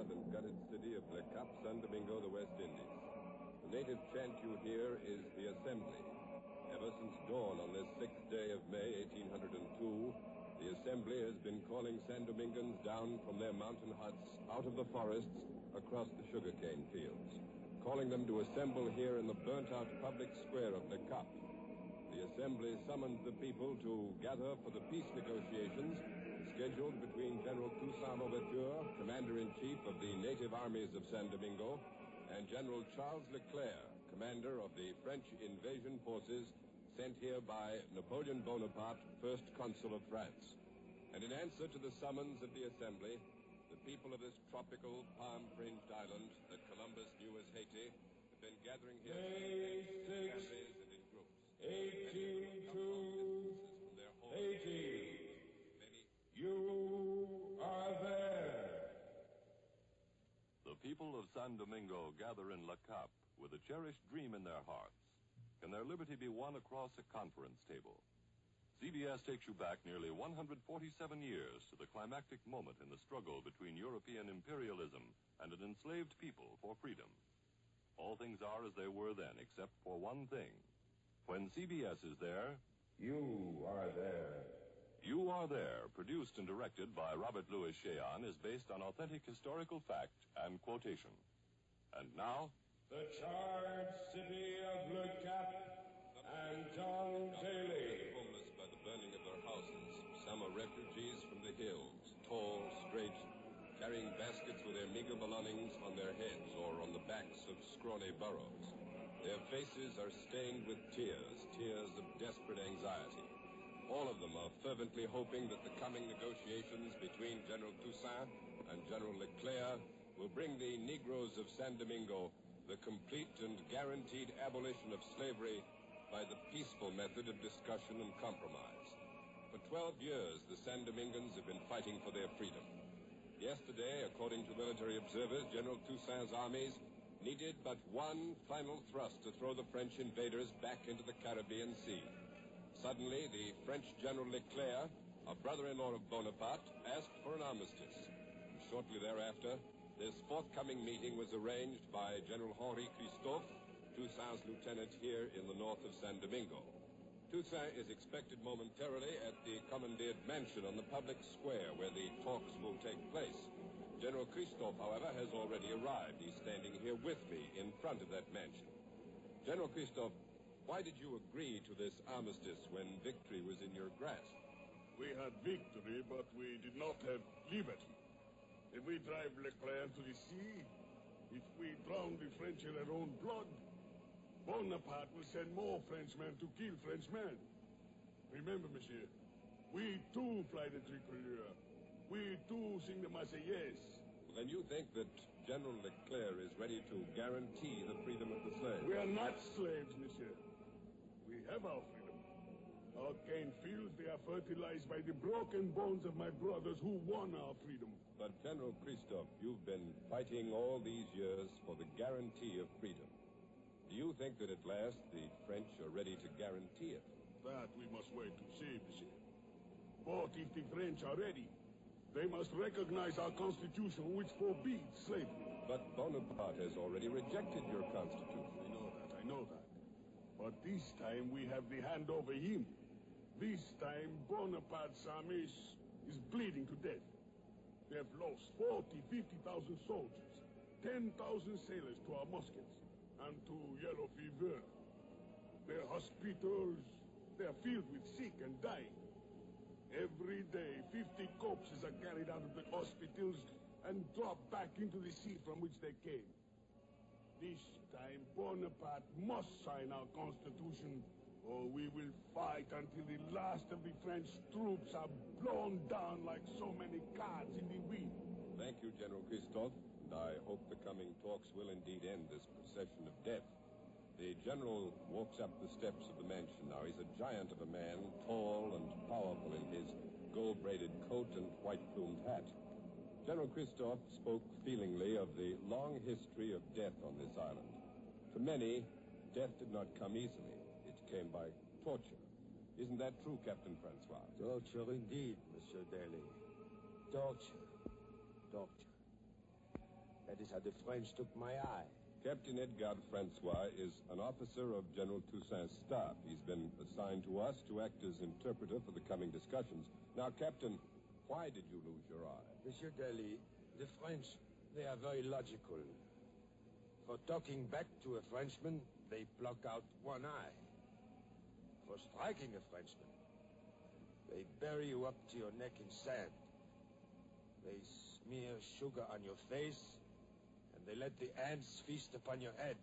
charred and gutted city of Le Cap, San Domingo, the West Indies. The native chant you hear is the Assembly. Ever since dawn on this 6th day of May, 1802, the Assembly has been calling San Domingans down from their mountain huts, out of the forests, across the sugarcane fields, calling them to assemble here in the burnt-out public square of Le Cap. The Assembly summoned the people to gather for the peace negotiations scheduled between General Toussaint Louverture, Commander-in-Chief of the native armies of San Domingo, and General Charles Leclerc, commander of the French invasion forces sent here by Napoleon Bonaparte, First Consul of France. And in answer to the summons of the Assembly, the people of this tropical, palm-fringed island that Columbus knew as Haiti have been gathering here in families and in groups. 1880. You are there. The people of San Domingo gather in Le Cap with a cherished dream in their hearts. Can their liberty be won across a conference table? CBS takes you back nearly 147 years to the climactic moment in the struggle between European imperialism and an enslaved people for freedom. All things are as they were then, except for one thing. When CBS is there... You are there. You Are There, produced and directed by Robert Louis Cheon, is based on authentic historical fact and quotation. And now... The charred city of Le Cap and John Daly. Homeless by the burning of their houses. Some are refugees from the hills, tall, straight, carrying baskets with their meager belongings on their heads or on the backs of scrawny burros. Their faces are stained with tears of desperate anxiety. All of them are fervently hoping that the coming negotiations between General Toussaint and General Leclerc will bring the Negroes of San Domingo the complete and guaranteed abolition of slavery by the peaceful method of discussion and compromise. For 12 years, the San Domingans have been fighting for their freedom. Yesterday, according to military observers, General Toussaint's armies needed but one final thrust to throw the French invaders back into the Caribbean Sea. Suddenly, the French General Leclerc, a brother-in-law of Bonaparte, asked for an armistice. And shortly thereafter, this forthcoming meeting was arranged by General Henri Christophe, Toussaint's lieutenant here in the north of San Domingo. Toussaint is expected momentarily at the commandeered mansion on the public square where the talks will take place. General Christophe, however, has already arrived. He's standing here with me in front of that mansion. General Christophe, why did you agree to this armistice when victory was in your grasp? We had victory, but we did not have liberty. If we drive Leclerc to the sea, if we drown the French in their own blood, Bonaparte will send more Frenchmen to kill Frenchmen. Remember, monsieur, we too fly the tricolore. We too sing the Marseillaise. Well, then you think that General Leclerc is ready to guarantee the freedom of the slaves? We are not slaves, monsieur. We have our freedom. Our cane fields, they are fertilized by the broken bones of my brothers who won our freedom. But, General Christophe, you've been fighting all these years for the guarantee of freedom. Do you think that at last the French are ready to guarantee it? That we must wait to see, monsieur. But if the French are ready, they must recognize our constitution, which forbids slavery. But Bonaparte has already rejected your constitution. I know that. But this time we have the hand over him. This time Bonaparte's army is bleeding to death. They have lost 50,000 soldiers, 10,000 sailors to our muskets, and to yellow fever. Their hospitals, they are filled with sick and dying. Every day, 50 corpses are carried out of the hospitals and dropped back into the sea from which they came. This time, Bonaparte must sign our constitution, or we will fight until the last of the French troops are blown down like so many cards in the wind. Thank you, General Christophe, and I hope the coming talks will indeed end this procession of death. The general walks up the steps of the mansion now. He's a giant of a man, tall and powerful in his gold-braided coat and white-plumed hat. General Christophe spoke feelingly of the long history of death on this island. To many, death did not come easily. It came by torture. Isn't that true, Captain Francois? Torture indeed, Monsieur Daly. Torture. That is how the French took my eye. Captain Edgar Francois is an officer of General Toussaint's staff. He's been assigned to us to act as interpreter for the coming discussions. Now, Captain, why did you lose your eye? Monsieur Daly, the French, they are very logical. For talking back to a Frenchman, they pluck out one eye. For striking a Frenchman, they bury you up to your neck in sand. They smear sugar on your face, and they let the ants feast upon your head.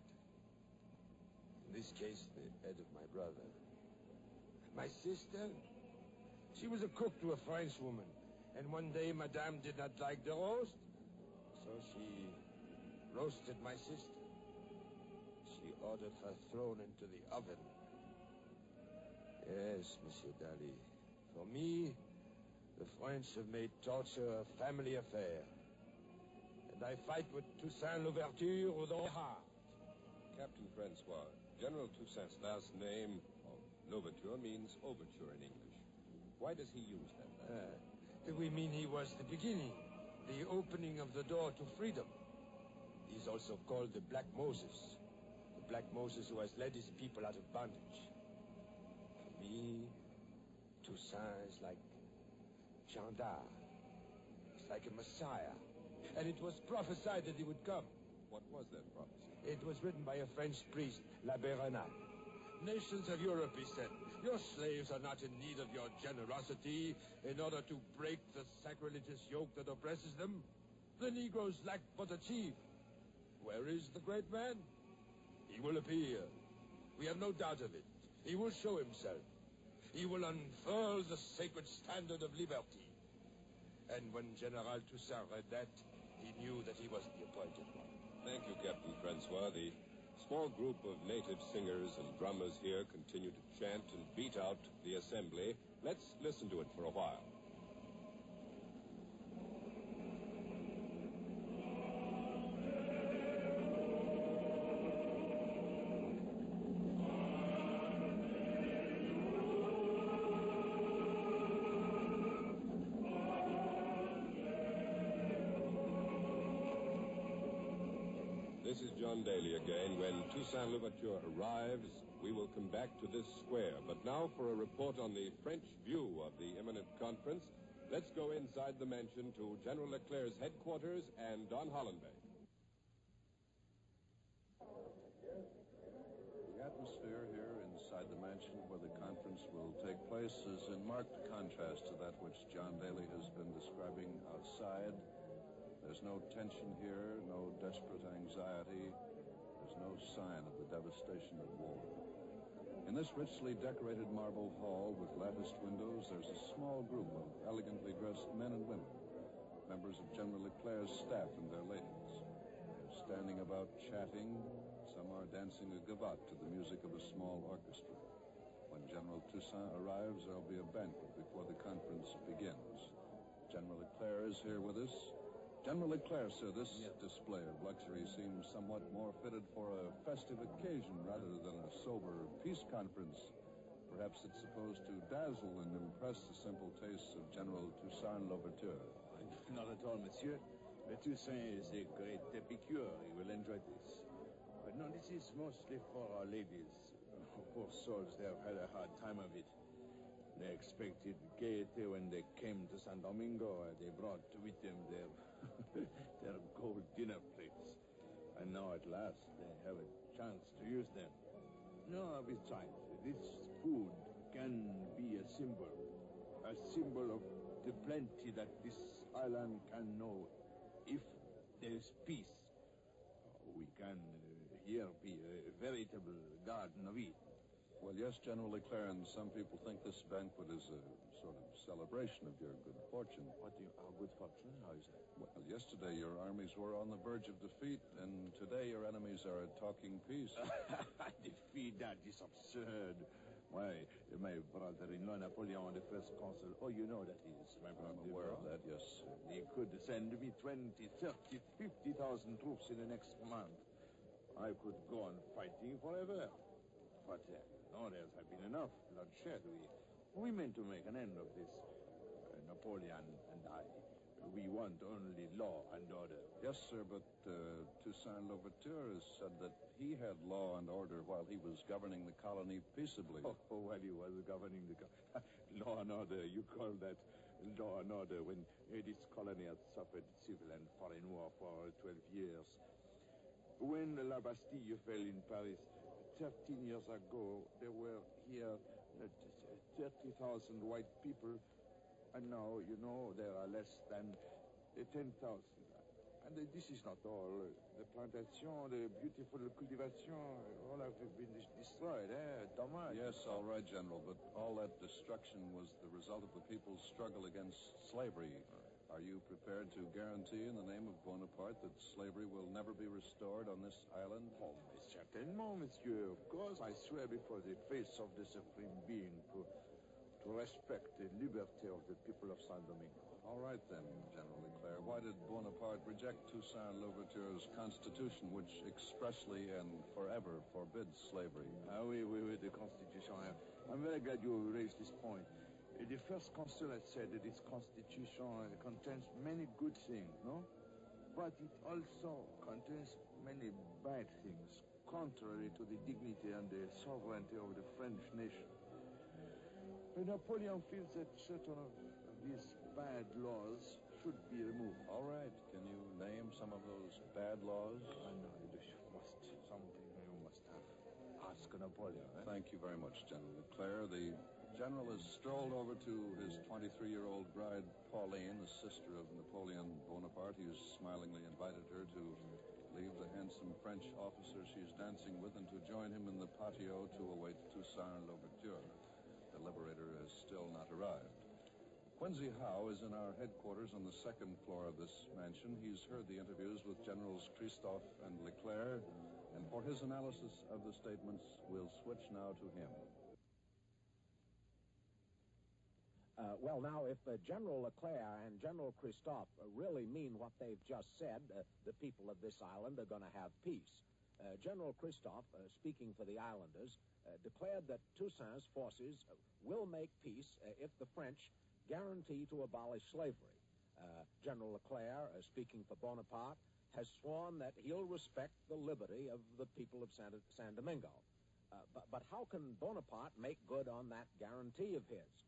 In this case, the head of my brother. My sister, she was a cook to a French woman, and one day Madame did not like the roast, so she roasted my sister. She ordered her thrown into the oven. Yes, Monsieur Daly. For me, the French have made torture a family affair. And I fight with Toussaint Louverture with all heart. Captain Francois, General Toussaint's last name of Louverture means overture in English. Why does he use that name? We mean he was the beginning, the opening of the door to freedom. He's also called the Black Moses. The Black Moses who has led his people out of bondage. For me, Toussaint is like Jean d'Arc. It's like a Messiah. And it was prophesied that he would come. What was that prophecy? It was written by a French priest, L'Abbé Renal. Nations of Europe, he said, your slaves are not in need of your generosity in order to break the sacrilegious yoke that oppresses them. The Negroes lack but a chief. Where is the great man? He will appear. We have no doubt of it. He will show himself. He will unfurl the sacred standard of liberty. And when General Toussaint read that, he knew that he was the appointed one. Thank you, Captain Francois. The small group of native singers and drummers here continue to chant and beat out the assembly. Let's listen to it for a while. This is John Daly again. When Toussaint Louverture arrives, we will come back to this square. But now for a report on the French view of the imminent conference, let's go inside the mansion to General Leclerc's headquarters and Don Hollenbeck. The atmosphere here inside the mansion where the conference will take place is in marked contrast to that which John Daly has been describing outside. There's no tension here, no desperate anxiety. There's no sign of the devastation of war. In this richly decorated marble hall with latticed windows, there's a small group of elegantly dressed men and women, members of General Leclerc's staff and their ladies. They're standing about chatting. Some are dancing a gavotte to the music of a small orchestra. When General Toussaint arrives, there'll be a banquet before the conference begins. General Leclerc is here with us. General Leclerc, sir, this display of luxury seems somewhat more fitted for a festive occasion rather than a sober peace conference. Perhaps it's supposed to dazzle and impress the simple tastes of General Toussaint Louverture. Not at all, monsieur. Toussaint is a great epicure. He will enjoy this. But no, this is mostly for our ladies. Poor souls, they have had a hard time of it. They expected gaiety when they came to San Domingo. They brought with them their their gold dinner plates. And now at last they have a chance to use them. No, besides, this food can be a symbol of the plenty that this island can know if there is peace. We can here be a veritable garden of Eden. Well, yes, General Leclerc, and some people think this banquet is a sort of celebration of your good fortune. Our good fortune? How is that? Well, yesterday your armies were on the verge of defeat, and today your enemies are talking peace. Defeat? That is absurd. Why, my brother-in-law, Napoleon, the first consul, you know that he is my brother. I'm aware of that, yes. He could send me 20, 30, 50,000 troops in the next month. I could go on fighting forever. But no, there has been enough bloodshed. We meant to make an end of this. Napoleon and I, We want only law and order. Yes, sir, but Toussaint Louverture has said that he had law and order while he was governing the colony peaceably. Oh, while he was governing the law and order, you call that law and order when this colony had suffered civil and foreign war for 12 years. When La Bastille fell in Paris 13 years ago, there were here 30,000 white people, and now, there are less than 10,000. And this is not all. The plantation, the beautiful cultivation, all have been destroyed, Dommage. Yes, all right, General, but all that destruction was the result of the people's struggle against slavery. Are you prepared to guarantee in the name of Bonaparte that slavery will never be restored on this island? Oh, certainement, monsieur. Of course, I swear before the face of the Supreme Being to respect the liberty of the people of Saint Domingo. All right, then, General Leclerc. Why did Bonaparte reject Toussaint Louverture's constitution, which expressly and forever forbids slavery? Oui, the Constitution. I'm very glad you raised this point. The first consul had said that this Constitution contains many good things, no? But it also contains many bad things, contrary to the dignity and the sovereignty of the French nation. Napoleon feels that certain of these bad laws should be removed. All right. Can you name some of those bad laws? No, you must have. Ask Napoleon. Thank you very much, General Leclerc. The general has strolled over to his 23-year-old bride, Pauline, the sister of Napoleon Bonaparte. He has smilingly invited her to leave the handsome French officer she's dancing with and to join him in the patio to await Toussaint Louverture. The Liberator has still not arrived. Quincy Howe is in our headquarters on the second floor of this mansion. He's heard the interviews with Generals Christophe and Leclerc, and for his analysis of the statements, we'll switch now to him. Well, now, if General Leclerc and General Christophe really mean what they've just said, the people of this island are going to have peace. General Christophe, speaking for the islanders, declared that Toussaint's forces will make peace if the French guarantee to abolish slavery. General Leclerc, speaking for Bonaparte, has sworn that he'll respect the liberty of the people of San Domingo. But how can Bonaparte make good on that guarantee of his?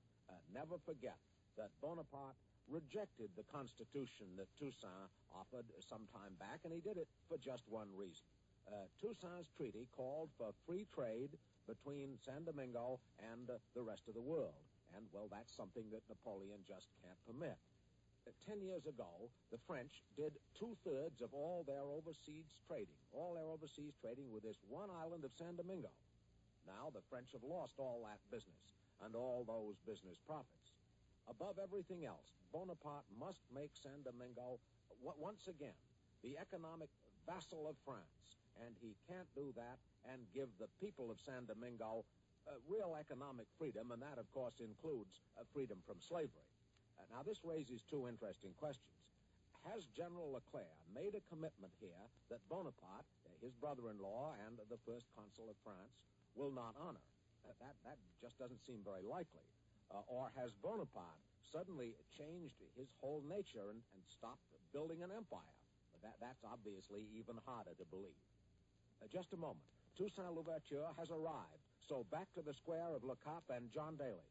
Never forget that Bonaparte rejected the Constitution that Toussaint offered some time back, and he did it for just one reason. Toussaint's treaty called for free trade between San Domingo and the rest of the world. And, well, that's something that Napoleon just can't permit. 10 years ago, the French did 2/3 of all their overseas trading with this one island of San Domingo. Now the French have lost all that business and all those business profits. Above everything else, Bonaparte must make San Domingo, once again, the economic vassal of France. And he can't do that and give the people of San Domingo real economic freedom, and that, of course, includes freedom from slavery. Now, this raises two interesting questions. Has General Leclerc made a commitment here that Bonaparte, his brother-in-law and the first consul of France, will not honor? That just doesn't seem very likely. Or has Bonaparte suddenly changed his whole nature and stopped building an empire? That's obviously even harder to believe. Just a moment. Toussaint Louverture has arrived. So back to the square of Le Cap and John Daly.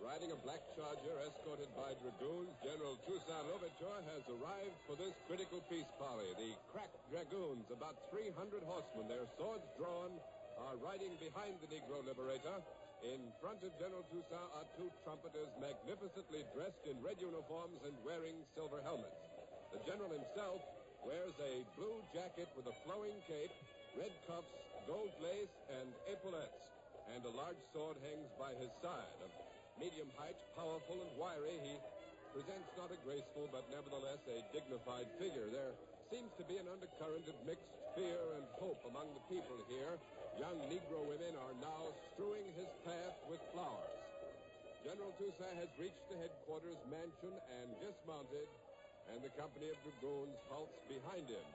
Riding a black charger escorted by dragoons, General Toussaint Louverture has arrived for this critical peace parley. The crack dragoons, about 300 horsemen, their swords drawn, are riding behind the Negro Liberator. In front of General Toussaint are two trumpeters magnificently dressed in red uniforms and wearing silver helmets. The general himself wears a blue jacket with a flowing cape, red cuffs, gold lace, and epaulettes, and a large sword hangs by his side. Of medium height, powerful and wiry, he presents not a graceful but nevertheless a dignified figure. There seems to be an undercurrent of mixed fear and hope among the people here. Young Negro women are now strewing his path with flowers. General Toussaint has reached the headquarters mansion and dismounted, and the company of dragoons halts behind him.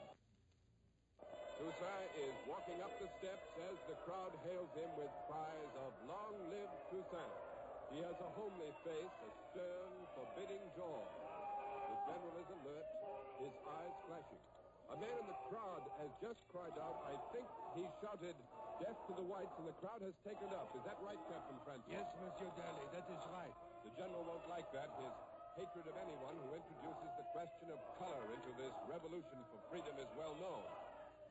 Toussaint is walking up the steps as the crowd hails him with cries of "Long live Toussaint!" He has a homely face, a stern, forbidding jaw. The general is alert, his eyes flashing. A man in the crowd has just cried out. I think he shouted, "Death to the whites," and the crowd has taken up. Is that right, Captain Francois? Yes, Monsieur Daly, that is right. The general won't like that. His hatred of anyone who introduces the question of color into this revolution for freedom is well known.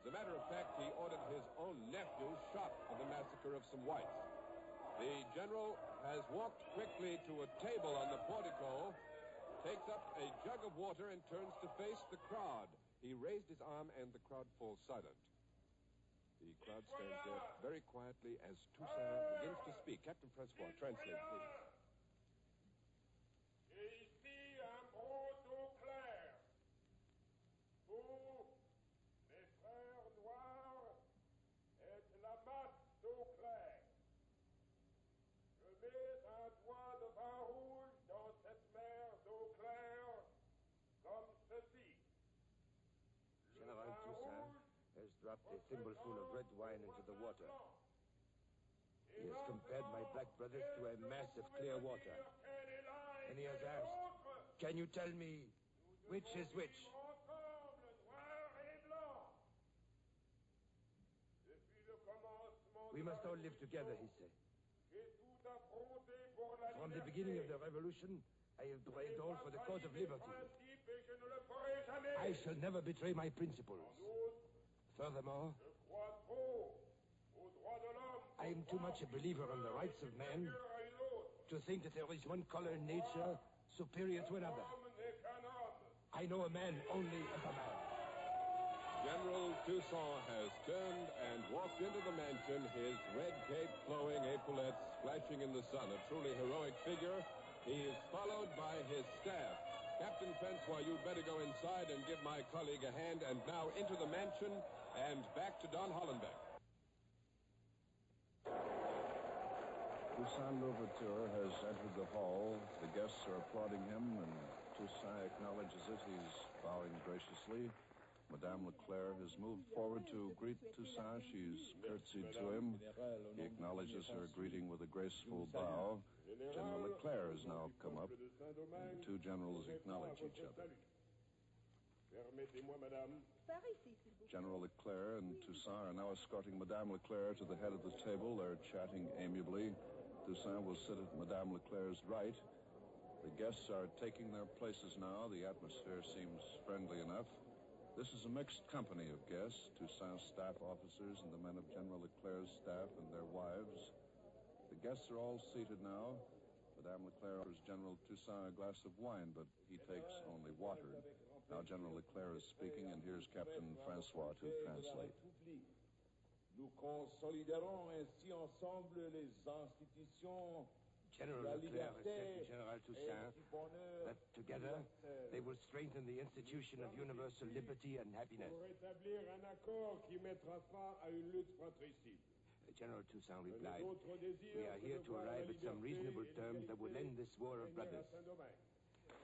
As a matter of fact, he ordered his own nephew shot for the massacre of some whites. The general has walked quickly to a table on the portico, takes up a jug of water, and turns to face the crowd. He raised his arm, and the crowd falls silent. The crowd stands there very quietly as Toussaint begins to speak. Captain Francois, translate, please. Et ici un mot d'eau claire. Vous, mes frères noirs, êtes la masse d'eau claire. Je mets un doigt de vin rouge dans cette mer d'eau claire, comme ceci. General Toussaint has dropped a thimbleful of red wine into the water. He has compared my black brothers to a mass of clear water. And he has asked, "Can you tell me which is which?" We must all live together, he said. From the beginning of the revolution, I have braved all for the cause of liberty. I shall never betray my principles. Furthermore, I am too much a believer in the rights of man to think that there is one color in nature superior to another. I know a man only as a man. General Toussaint has turned and walked into the mansion, his red cape flowing, epaulettes flashing in the sun. A truly heroic figure. He is followed by his staff. Captain Francois, you'd better go inside and give my colleague a hand. And now into the mansion and back to Don Hollenbeck. Toussaint Louverture has entered the hall. The guests are applauding him, and Toussaint acknowledges it. He's bowing graciously. Madame Leclerc has moved forward to greet Toussaint. She's curtsied to him. He acknowledges her greeting with a graceful bow. General Leclerc has now come up, and the two generals acknowledge each other. Permettez-moi, madame. General Leclerc and Toussaint are now escorting Madame Leclerc to the head of the table. They're chatting amiably. Toussaint will sit at Madame Leclerc's right. The guests are taking their places now. The atmosphere seems friendly enough. This is a mixed company of guests, Toussaint's staff officers and the men of General Leclerc's staff and their wives. The guests are all seated now. Madame Leclerc offers General Toussaint a glass of wine, but he takes only water. Now General Leclerc is speaking, and here's Captain Francois to translate. Nous consoliderons ainsi ensemble les institutions. General Leclerc has said to General Toussaint that together they will strengthen the institution of universal liberty and happiness. Pour établir un accord qui mettra fin à une lutte fratricide. General Toussaint replied, "We are here to arrive at some reasonable terms that will end this war of brothers.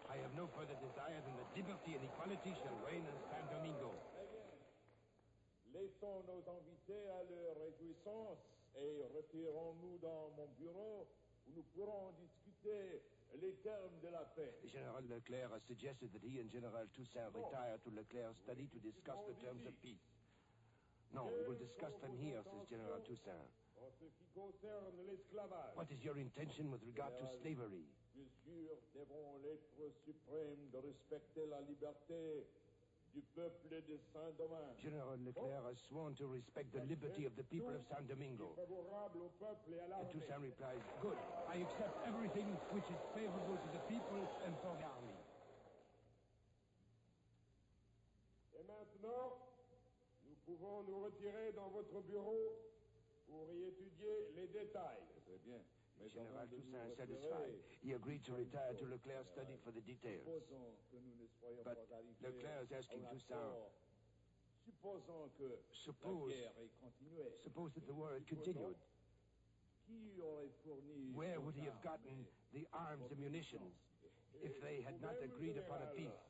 I have no further desire than that liberty and equality shall reign in San Domingo." Laissons nos invités à leur réjouissance et retirons-nous dans mon bureau où nous pourrons discuter les termes de la paix. General Leclerc has suggested that he and General Toussaint retire to Leclerc's study to discuss the terms of peace. No, we will discuss them here, says General Toussaint. En ce qui concerne l'esclavage, What is your intention with regard to slavery? Bien sûr, devons l'être suprême de respecter la liberté du peuple de Saint-Domingue. General Leclerc has sworn to respect the liberty of the people of San Domingo. favorable au peuple et à And l'armée. Toussaint replies, "Good. I accept everything which is favorable to the people and for the army." Et maintenant, nous pouvons nous retirer dans votre bureau pour y étudier les détails. Très bien. Mais General avant de nous Toussaint is retirer, satisfied. He agreed to retire to Leclerc's study for the details. supposons que nous ne soyons But pas arrivés Leclerc is asking à un Toussaint, accord. Supposons que Suppose- la guerre ait continué. suppose that the war had continued. Qui aurait fourni Where aux would he have armes gotten the arms and munitions if they had not agreed upon a peace?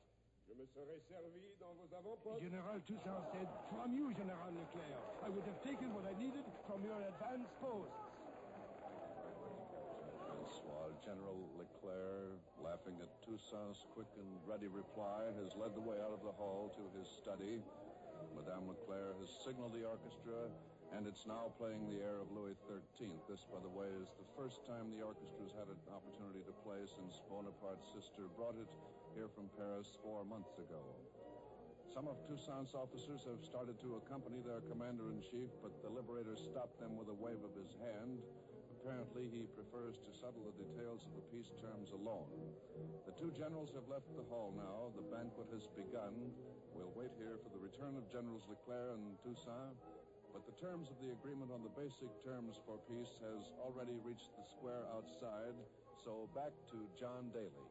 Je me serais servi dans vos avant-postes. General Toussaint said, "From you, General Leclerc, I would have taken what I needed from your advanced posts." while General Leclerc, laughing at Toussaint's quick and ready reply, has led the way out of the hall to his study. Madame Leclerc has signaled the orchestra, and it's now playing the air of Louis XIII. This, by the way, is the first time the orchestra's had an opportunity to play since Bonaparte's sister brought it here from Paris 4 months ago. Some of Toussaint's officers have started to accompany their commander-in-chief, but the Liberator stopped them with a wave of his hand. Apparently, he prefers to settle the details of the peace terms alone. The two generals have left the hall now. The banquet has begun. We'll wait here for the return of Generals Leclerc and Toussaint, but the terms of the agreement on the basic terms for peace has already reached the square outside, so back to John Daly.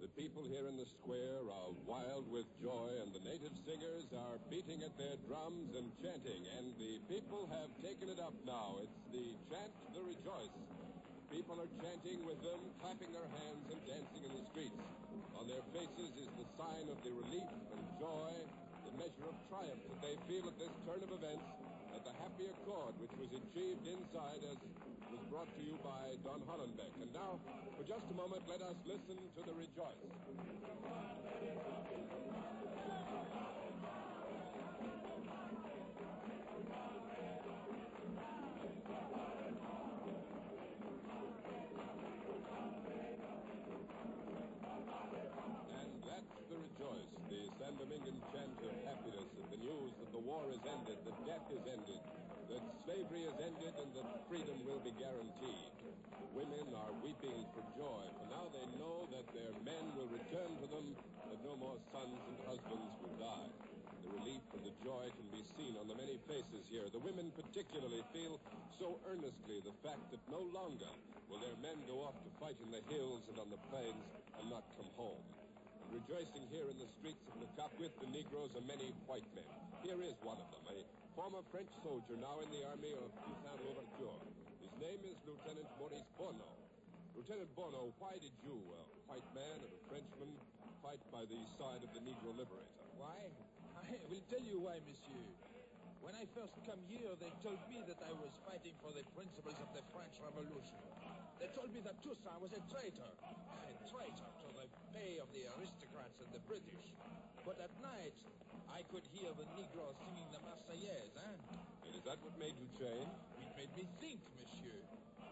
The people here in the square are wild with joy, and the native singers are beating at their drums and chanting, and the people have taken it up now. It's the chant, the rejoice. People are chanting with them, clapping their hands and dancing in the streets. On their faces is the sign of the relief and joy, the measure of triumph that they feel at this turn of events, at the happy accord which was achieved inside as was brought to you by Don Hollenbeck. And now, for just a moment, let us listen to the rejoice. The San Domingan chant of happiness at the news that the war is ended, that death is ended, that slavery is ended, and that freedom will be guaranteed. Women are weeping for joy, for now they know that their men will return to them, that no more sons and husbands will die. The relief and the joy can be seen on the many faces here. The women particularly feel so earnestly the fact that no longer will their men go off to fight in the hills and on the plains and not come home. Rejoicing here in the streets of Le Cap with the Negroes are many white men. Here is one of them, a former French soldier now in the army of Toussaint Louverture. His name is Lieutenant Maurice Bonneau. Lieutenant Bonneau, why did you, a white man and a Frenchman, fight by the side of the Negro Liberator? Why? I will tell you why, monsieur. When I first come here, they told me that I was fighting for the principles of the French Revolution. They told me that Toussaint was a traitor to the pay of the aristocrats and the British. But at night, I could hear the Negroes singing the Marseillaise, eh? And is that what made you change? It made me think, monsieur.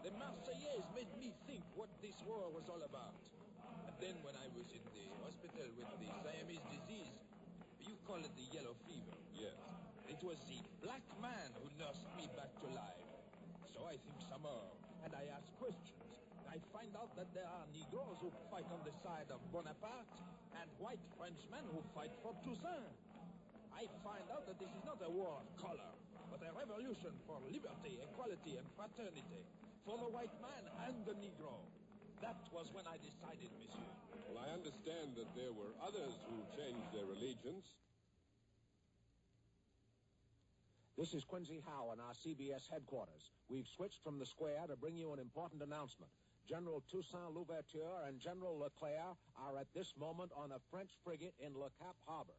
The Marseillaise made me think what this war was all about. And then when I was in the hospital with the Siamese disease, you call it the yellow fever. Yes. It was the black man who nursed me back to life. So I think some more, and I ask questions. I find out that there are Negroes who fight on the side of Bonaparte and white Frenchmen who fight for Toussaint. I find out that this is not a war of color, but a revolution for liberty, equality, and fraternity, for the white man and the Negro. That was when I decided, monsieur. Well, I understand that there were others who changed their allegiance. This is Quincy Howe in our CBS headquarters. We've switched from the square to bring you an important announcement. General Toussaint Louverture and General Leclerc are at this moment on a French frigate in Le Cap Harbor.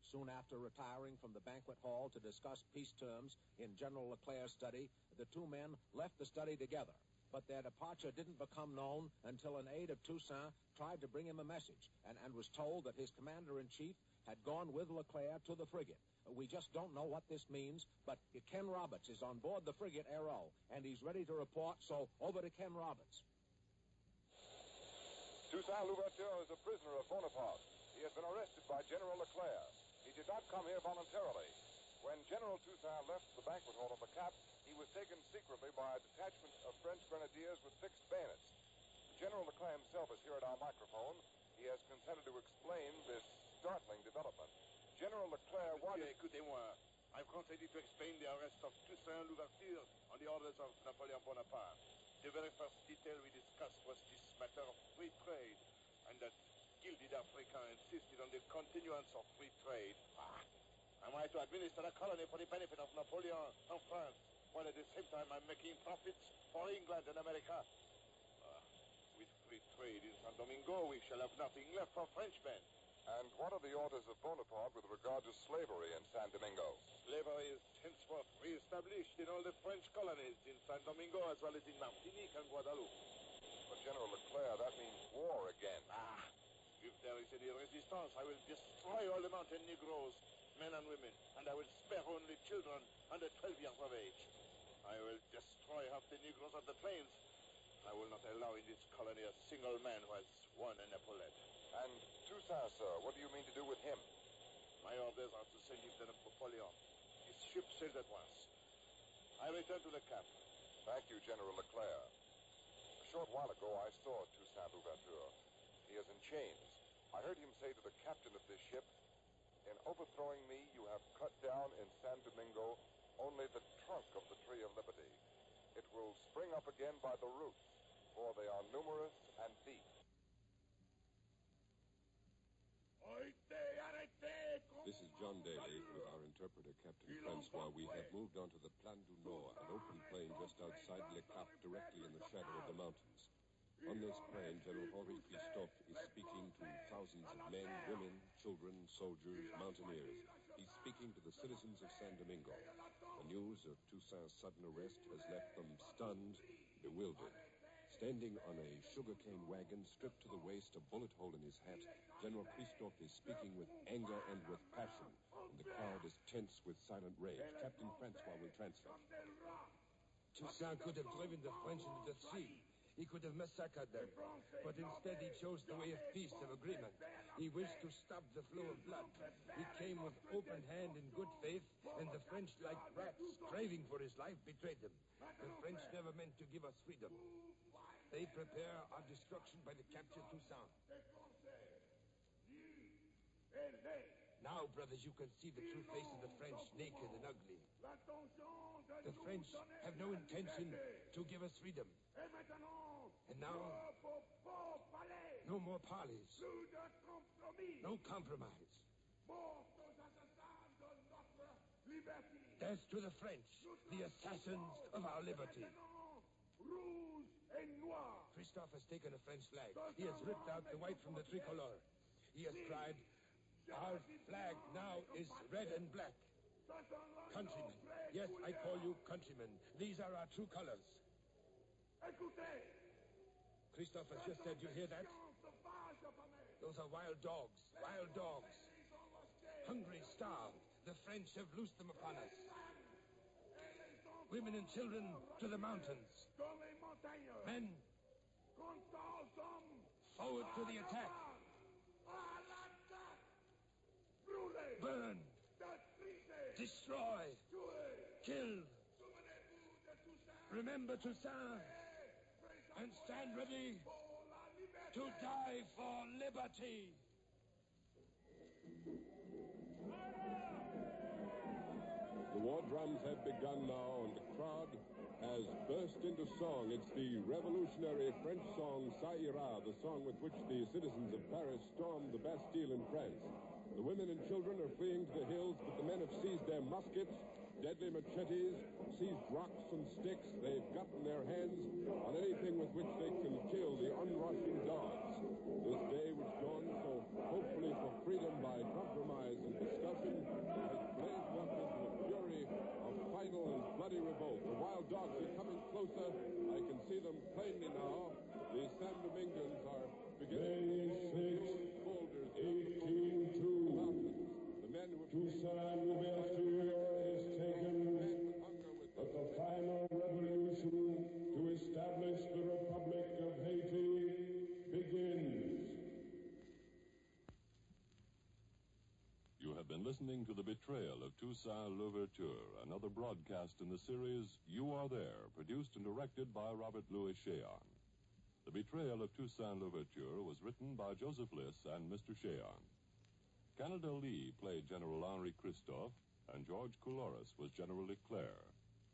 Soon after retiring from the banquet hall to discuss peace terms in General Leclerc's study, the two men left the study together. But their departure didn't become known until an aide of Toussaint tried to bring him a message and was told that his commander-in-chief had gone with Leclerc to the frigate. We just don't know what this means, but Ken Roberts is on board the frigate Arrow, and he's ready to report, so over to Ken Roberts. Toussaint Louverture is a prisoner of Bonaparte. He has been arrested by General Leclerc. He did not come here voluntarily. When General Toussaint left the banquet hall of the Cap, he was taken secretly by a detachment of French grenadiers with fixed bayonets. General Leclerc himself is here at our microphone. He has consented to explain this startling development. General Leclerc wanted... Écoutez-moi. I've consented to explain the arrest of Toussaint Louverture on the orders of Napoleon Bonaparte. The very first detail we discussed was this matter of free trade, and that gilded African insisted on the continuance of free trade. Am I to administer a colony for the benefit of Napoleon and France, while at the same time I'm making profits for England and America? With free trade in San Domingo, we shall have nothing left for Frenchmen. And what are the orders of Bonaparte with regard to slavery in San Domingo? Slavery is henceforth re-established in all the French colonies in San Domingo as well as in Martinique and Guadeloupe. But General Leclerc, that means war again. If there is any resistance, I will destroy all the mountain Negroes, men and women, and I will spare only children under 12 years of age. I will destroy half the Negroes of the plains. I will not allow in this colony a single man who has won an epaulet. And Toussaint, sir, what do you mean to do with him? My orders are to send him to Napoleon. His ship sails at once. I return to the Cap. Thank you, General Leclerc. A short while ago, I saw Toussaint Louverture. He is in chains. I heard him say to the captain of this ship, "In overthrowing me, you have cut down in San Domingo only the trunk of the Tree of Liberty. It will spring up again by the roots, for they are numerous and deep." This is John Daly with our interpreter, Captain Francois. We have moved on to the Plan du Nord, an open plain just outside Le Cap, directly in the shadow of the mountains. On this plain, General Henri Christophe is speaking to thousands of men, women, children, soldiers, mountaineers. He's speaking to the citizens of San Domingo. The news of Toussaint's sudden arrest has left them stunned, bewildered. Standing on a sugarcane wagon, stripped to the waist, a bullet hole in his hat, General Christophe is speaking with anger and with passion, and the crowd is tense with silent rage. Captain Francois will translate. Toussaint could have driven the French into the sea. He could have massacred them. But instead he chose the way of peace, of agreement. He wished to stop the flow of blood. He came with open hand in good faith, and the French, like rats, craving for his life, betrayed him. The French never meant to give us freedom. They prepare our destruction by the capture of Toussaint. Now, brothers, you can see the true face of the French, naked and ugly. The French have no intention to give us freedom. And now, no more parleys. No compromise. Death to the French, the assassins of our liberty. Christophe has taken a French flag. He has ripped out the white from the tricolor. He has cried, "Our flag now is red and black." Countrymen. Yes, I call you countrymen. These are our true colors. Christophe has just said, you hear that? Those are wild dogs. Wild dogs. Hungry, starved. The French have loosed them upon us. Women and children to the mountains. Men, forward to the attack. Burn. Destroy. Kill. Remember Toussaint. And stand ready to die for liberty. The war drums have begun now, and the crowd has burst into song. It's the revolutionary French song, Ça ira, the song with which the citizens of Paris stormed the Bastille in France. The women and children are fleeing to the hills, but the men have seized their muskets, deadly machetes, seized rocks and sticks. They've gotten their hands on anything with which they can kill the unrushing dogs. This day, which dawned so hopefully for freedom by compromise and discussion, has blazed up into a fury of final and bloody revolt. The wild dogs are coming closer. I can see them plainly now. The San Domingans are beginning to move boulders down the mountains. The men who have Toussaint Louverture is taken, but the final revolution to establish the Republic of Haiti begins. You have been listening to The Betrayal of Toussaint Louverture, another broadcast in the series You Are There, produced and directed by Robert Louis Cheon. The Betrayal of Toussaint Louverture was written by Joseph Liss and Mr. Cheon. Canada Lee played General Henri Christophe, and George Couloris was General Leclerc.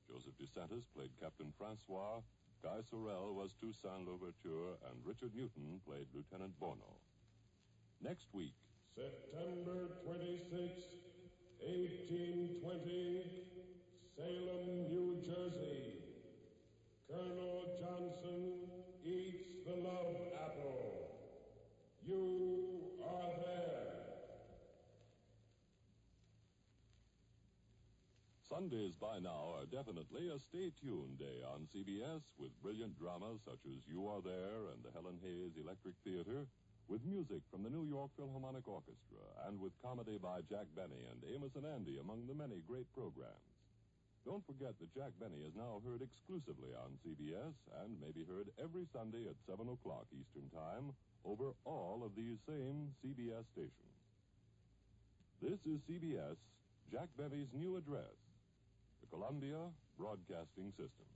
Joseph DeSantis played Captain Francois, Guy Sorel was Toussaint Louverture, and Richard Newton played Lieutenant Bono. Next week, September 26, 1820, Salem, New Jersey. Colonel Johnson eats the love apple. You are there. Sundays by now are definitely a stay-tuned day on CBS with brilliant dramas such as You Are There and the Helen Hayes Electric Theater, with music from the New York Philharmonic Orchestra, and with comedy by Jack Benny and Amos and Andy among the many great programs. Don't forget that Jack Benny is now heard exclusively on CBS and may be heard every Sunday at 7 o'clock Eastern Time over all of these same CBS stations. This is CBS, Jack Benny's new address, the Columbia Broadcasting System.